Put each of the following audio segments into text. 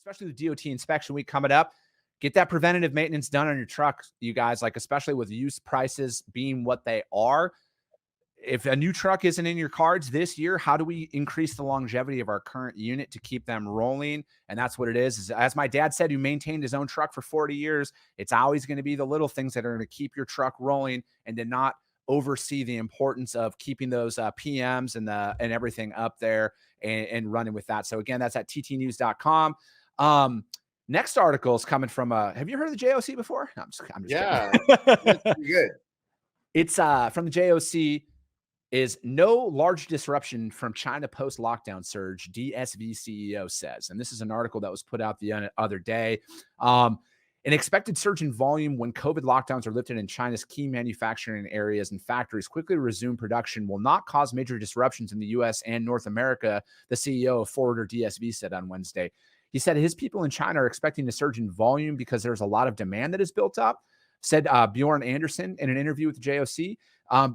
especially the DOT inspection week coming up. Get that preventative maintenance done on your truck, you guys, like especially with used prices being what they are. If a new truck isn't in your cards this year, how do we increase the longevity of our current unit to keep them rolling? And that's what it is. As my dad said, who maintained his own truck for 40 years, it's always going to be the little things that are going to keep your truck rolling and to not oversee the importance of keeping those PMs and everything up there and running with that. So again, that's at ttnews.com. Next article is coming from have you heard of the JOC before? No, I'm just Yeah, kidding. that's pretty good. It's from the JOC. Is no large disruption from China post-lockdown surge, DSV CEO says. And this is an article that was put out the other day. An expected surge in volume when COVID lockdowns are lifted in China's key manufacturing areas and factories quickly resume production will not cause major disruptions in the U.S. and North America, the CEO of Forwarder DSV said on Wednesday. He said his people in China are expecting a surge in volume because there's a lot of demand that is built up, said Bjorn Anderson in an interview with the JOC.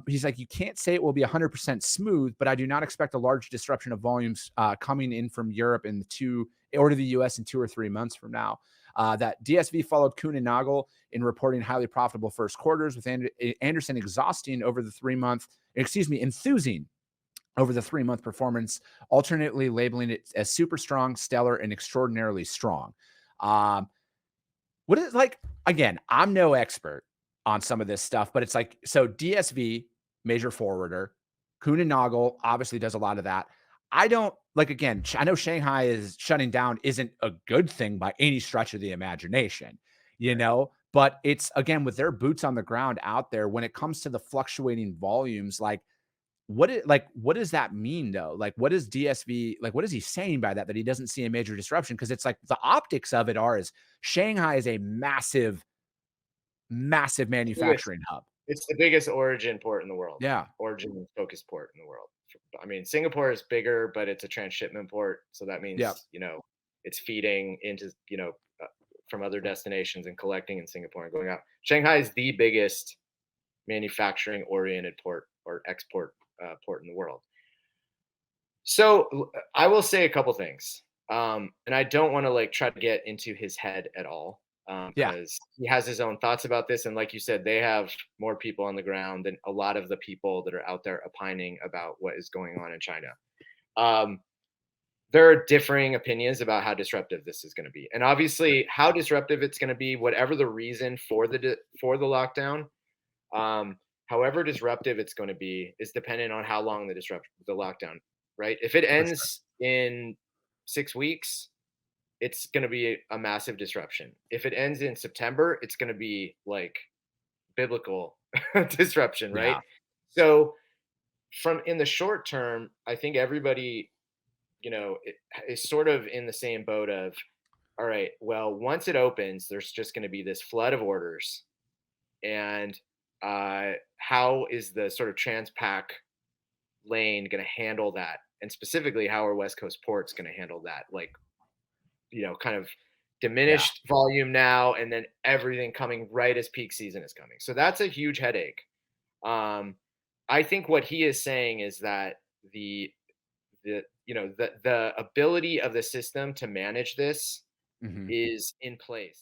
He's like, you can't say it will be 100% smooth, but I do not expect a large disruption of volumes coming in from Europe to the US in 2 or 3 months from now. That DSV followed Kuhn and Nagel in reporting highly profitable first quarters, with Anderson enthusing over the 3-month performance, alternately labeling it as super strong, stellar, and extraordinarily strong. What is it like? Again, I'm no expert on some of this stuff, but it's like, so DSV, major forwarder, Kuhn and Nagel obviously does a lot of that. I don't like, again, I know Shanghai is shutting down isn't a good thing by any stretch of the imagination, but it's, again, with their boots on the ground out there, when it comes to the fluctuating volumes, like, what does that mean though? Like, what is DSV, like, what is he saying by that he doesn't see a major disruption? Because it's like the optics of it is Shanghai is a massive manufacturing hub. It's the biggest origin port in the world. Yeah. Origin focused port in the world. I mean, Singapore is bigger, but it's a transshipment port. So that means, Yeah. It's feeding into, from other destinations and collecting in Singapore and going out. Shanghai is the biggest manufacturing oriented port or export port in the world. So I will say a couple things. And I don't want to try to get into his head at all. Because he has his own thoughts about this. And like you said, they have more people on the ground than a lot of the people that are out there opining about what is going on in China. There are differing opinions about how disruptive this is going to be. And obviously how disruptive it's going to be, whatever the reason for the lockdown, however disruptive it's going to be is dependent on how long the lockdown, right? If it ends in 6 weeks, it's going to be a massive disruption. If it ends in September, it's going to be like biblical disruption, right? Yeah. So in the short term, I think everybody, is sort of in the same boat of, all right, well, once it opens, there's just going to be this flood of orders. And how is the sort of Transpac lane going to handle that? And specifically, how are West Coast ports going to handle that? Kind of diminished volume now, and then everything coming right as peak season is coming. So that's a huge headache. I think what he is saying is that the ability of the system to manage this is in place.